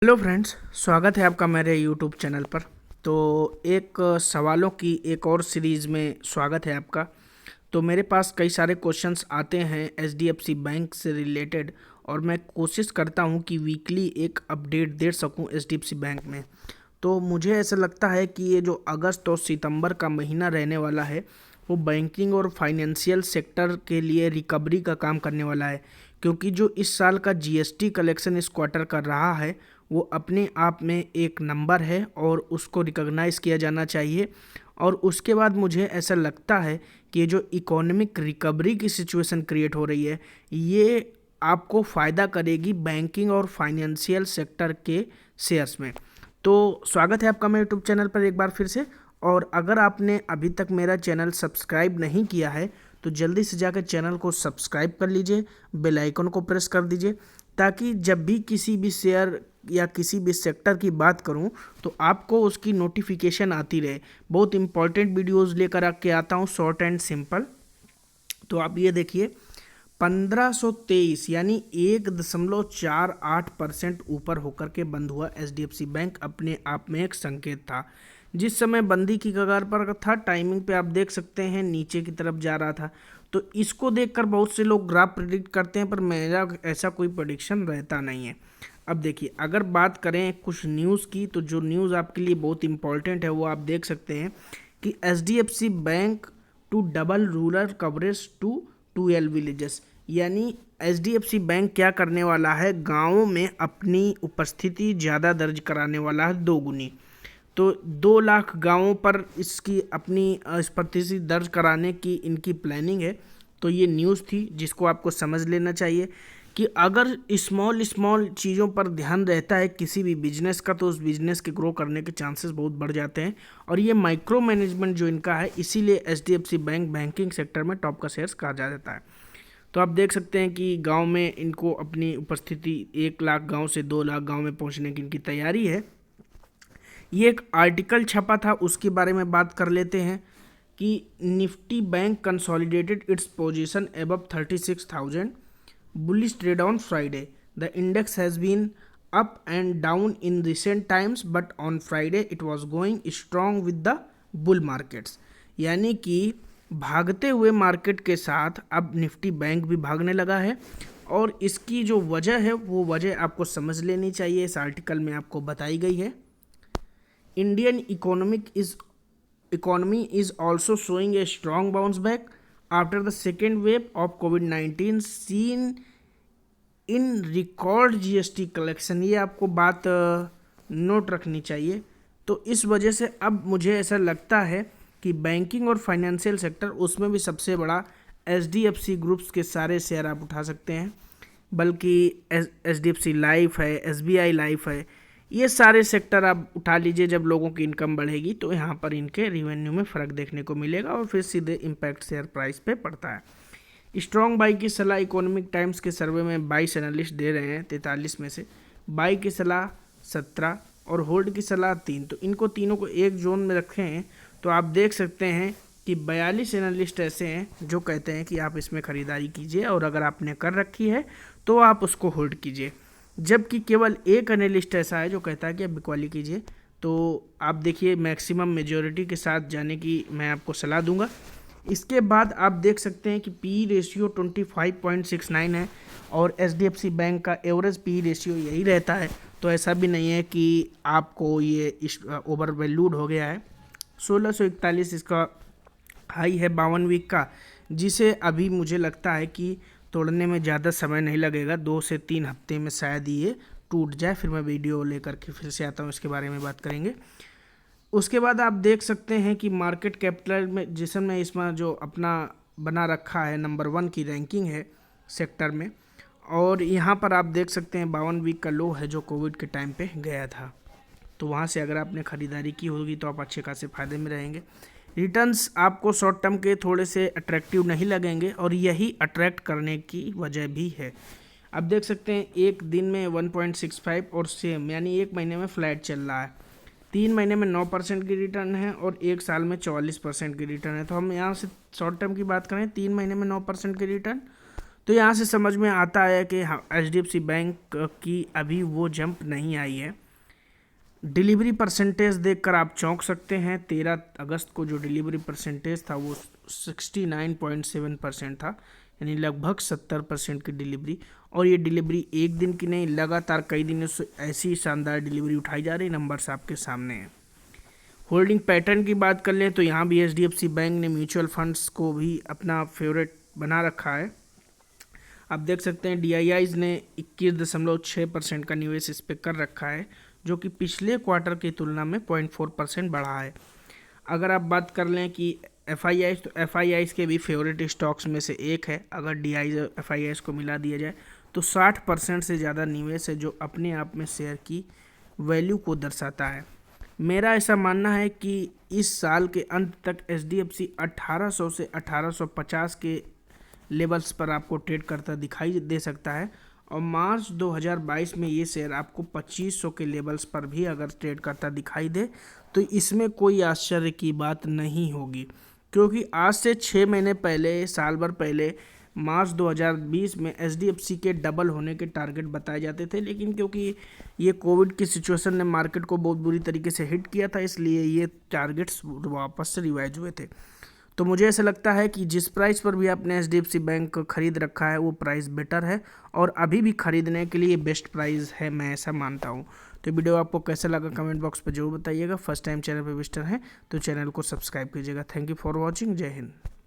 Hello friends, स्वागत है आपका मेरे यूट्यूब चैनल पर। तो एक सवालों की एक और सीरीज़ में स्वागत है आपका। तो मेरे पास कई सारे क्वेश्चंस आते हैं एचडीएफसी बैंक से रिलेटेड, और मैं कोशिश करता हूं कि वीकली एक अपडेट दे सकूं एचडीएफसी बैंक में। तो मुझे ऐसा लगता है कि ये जो अगस्त और सितंबर का महीना रहने वाला है वो बैंकिंग और फाइनेंशियल सेक्टर के लिए रिकवरी का काम करने वाला है, क्योंकि जो इस साल का जीएसटी कलेक्शन इस क्वार्टर कर रहा है वो अपने आप में एक नंबर है और उसको रिकॉग्नाइज किया जाना चाहिए। और उसके बाद मुझे ऐसा लगता है कि ये जो इकोनॉमिक रिकवरी की सिचुएशन क्रिएट हो रही है ये आपको फ़ायदा करेगी बैंकिंग और फाइनेंशियल सेक्टर के शेयर्स में। तो स्वागत है आपका मेरे यूट्यूब चैनल पर एक बार फिर से। और अगर आपने अभी तक मेरा चैनल सब्सक्राइब नहीं किया है तो जल्दी से जाकर चैनल को सब्सक्राइब कर लीजिए, बेल आइकन को प्रेस कर दीजिए, ताकि जब भी किसी भी शेयर या किसी भी सेक्टर की बात करूं तो आपको उसकी नोटिफिकेशन आती रहे। बहुत इंपॉर्टेंट वीडियोस लेकर आके आता हूं, शॉर्ट एंड सिंपल। तो आप ये देखिए, 1523 यानी 1.48% ऊपर होकर के बंद हुआ एचडीएफसी बैंक। अपने आप में एक संकेत था। जिस समय बंदी की कगार पर था, टाइमिंग पे आप देख सकते हैं नीचे की तरफ जा रहा था। तो इसको देखकर बहुत से लोग ग्राफ प्रिडिक्ट करते हैं, पर मेरा ऐसा कोई प्रेडिक्शन रहता नहीं है। अब देखिए, अगर बात करें कुछ न्यूज़ की, तो जो न्यूज़ आपके लिए बहुत इंपॉर्टेंट है वो आप देख सकते हैं कि HDFC bank to double rural coverage to 12 villages. यानी एचडीएफसी बैंक क्या करने वाला है, गाँवों में अपनी उपस्थिति ज़्यादा दर्ज कराने वाला है, 2 गुनी। तो 2 लाख गांवों पर इसकी अपनी उपस्थिति दर्ज कराने की इनकी प्लानिंग है। तो ये न्यूज़ थी जिसको आपको समझ लेना चाहिए कि अगर स्मॉल स्मॉल चीज़ों पर ध्यान रहता है किसी भी बिजनेस का, तो उस बिजनेस के ग्रो करने के चांसेस बहुत बढ़ जाते हैं। और ये माइक्रो मैनेजमेंट जो इनका है, इसीलिए एचडीएफसी बैंक बैंकिंग सेक्टर में टॉप का शेयर्स कहा जाता है। तो आप देख सकते हैं कि गांव में इनको अपनी उपस्थिति 1 लाख गांव से 2 लाख गांव में पहुंचने की इनकी तैयारी है। ये एक आर्टिकल छपा था, उसके बारे में बात कर लेते हैं कि Nifty bank consolidated its position above 36,000, bullish trade on Friday. The index has been up and down in recent times, but on Friday it was going strong with the bull markets. यानी कि भागते हुए market के साथ अब Nifty bank भी भागने लगा है। और इसकी जो वजह है वो वजह आपको समझ लेनी चाहिए, इस आर्टिकल में आपको बताई गई है। Indian economy is also showing a strong bounce back after the second wave of COVID-19 seen in record GST collection. ये आपको बात नोट रखनी चाहिए। तो इस वजह से अब मुझे ऐसा लगता है कि बैंकिंग और फाइनेंशियल सेक्टर, उसमें भी सबसे बड़ा एचडीएफसी ग्रुप्स के सारे शेयर आप उठा सकते हैं। बल्कि एचडीएफसी लाइफ है, एसबीआई लाइफ है, ये सारे सेक्टर आप उठा लीजिए। जब लोगों की इनकम बढ़ेगी तो यहाँ पर इनके रिवेन्यू में फ़र्क देखने को मिलेगा और फिर सीधे इम्पैक्ट शेयर प्राइस पे पड़ता है। स्ट्रॉन्ग बाई की सलाह इकोनॉमिक टाइम्स के सर्वे में 22 एनालिस्ट दे रहे हैं 43 में से। बाई की सलाह 17 और होल्ड की सलाह 3। तो इनको तीनों को एक जोन में रखे हैं। तो आप देख सकते हैं कि 42 एनालिस्ट ऐसे हैं जो कहते हैं कि आप इसमें ख़रीदारी कीजिए, और अगर आपने कर रखी है तो आप उसको होल्ड कीजिए। जबकि केवल एक एनालिस्ट ऐसा है जो कहता है कि आप बिकवाली कीजिए। तो आप देखिए, मैक्सिमम मेजॉरिटी के साथ जाने की मैं आपको सलाह दूंगा। इसके बाद आप देख सकते हैं कि पी रेशियो 25.69 है, और एचडीएफसी बैंक का एवरेज पी रेशियो यही रहता है। तो ऐसा भी नहीं है कि आपको ये ओवर वैल्यूड हो गया है। 1641 इसका हाई है 52 वीक का, जिसे अभी मुझे लगता है कि तोड़ने में ज़्यादा समय नहीं लगेगा, 2 से 3 हफ्ते में शायद ये टूट जाए। फिर मैं वीडियो लेकर के फिर से आता हूँ, इसके बारे में बात करेंगे। उसके बाद आप देख सकते हैं कि मार्केट कैपिटलाइजेशन में इसमें जो अपना बना रखा है, नंबर 1 की रैंकिंग है सेक्टर में। और यहाँ पर आप देख सकते हैं 52 वीक का लो है जो कोविड के टाइम पे गया था। तो वहाँ से अगर आपने ख़रीदारी की होगी तो आप अच्छे खासे फ़ायदे में रहेंगे। रिटर्न्स आपको शॉर्ट टर्म के थोड़े से अट्रैक्टिव नहीं लगेंगे, और यही अट्रैक्ट करने की वजह भी है। आप देख सकते हैं एक दिन में 1.65 और सेम, यानी एक महीने में फ्लैट चल रहा है। 3 महीने में 9% की रिटर्न है और 1 साल में 44% की रिटर्न है। तो हम यहाँ से शॉर्ट टर्म की बात करें, 3 महीने में 9% की रिटर्न, तो यहाँ से समझ में आता है कि HDFC बैंक की अभी वो जंप नहीं आई है। डिलीवरी परसेंटेज देखकर आप चौंक सकते हैं। 13 अगस्त को जो डिलीवरी परसेंटेज था वो 69.7% था, यानी लगभग 70% की डिलीवरी। और ये डिलीवरी एक दिन की नहीं, लगातार कई दिनों से ऐसी शानदार डिलीवरी उठाई जा रही, नंबर्स आपके सामने हैं। होल्डिंग पैटर्न की बात कर लें तो यहाँ भी HDFC बैंक ने म्यूचुअल फंड्स को भी अपना फेवरेट बना रखा है। आप देख सकते हैं DIIs ने 21.6% का निवेश इस पर कर रखा है, जो कि पिछले क्वार्टर की तुलना में 0.4% बढ़ा है। अगर आप बात कर लें कि FIIs, तो FIIs के भी फेवरेट स्टॉक्स में से एक है। अगर DIIs और FIIs को मिला दिया जाए तो 60% से ज़्यादा निवेश है, जो अपने आप में शेयर की वैल्यू को दर्शाता है। मेरा ऐसा मानना है कि इस साल के अंत तक HDFC 1800 से 1850 के लेवल्स पर आपको ट्रेड करता दिखाई दे सकता है, और मार्च 2022 में ये शेयर आपको 2500 के लेवल्स पर भी अगर ट्रेड करता दिखाई दे तो इसमें कोई आश्चर्य की बात नहीं होगी, क्योंकि आज से 6 महीने पहले, साल भर पहले मार्च 2020 में HDFC के डबल होने के टारगेट बताए जाते थे, लेकिन क्योंकि ये कोविड की सिचुएशन ने मार्केट को बहुत बुरी तरीके से हिट किया था, इसलिए ये टारगेट्स वापस से रिवाइज हुए थे। तो मुझे ऐसा लगता है कि जिस प्राइस पर भी आपने HDFC बैंक खरीद रखा है वो प्राइस बेटर है, और अभी भी खरीदने के लिए बेस्ट प्राइस है, मैं ऐसा मानता हूँ। तो वीडियो आपको कैसा लगा कमेंट बॉक्स पर जरूर बताइएगा। फर्स्ट टाइम चैनल पर विजिटर हैं तो चैनल को सब्सक्राइब कीजिएगा। Thank you for watching. जय हिंद।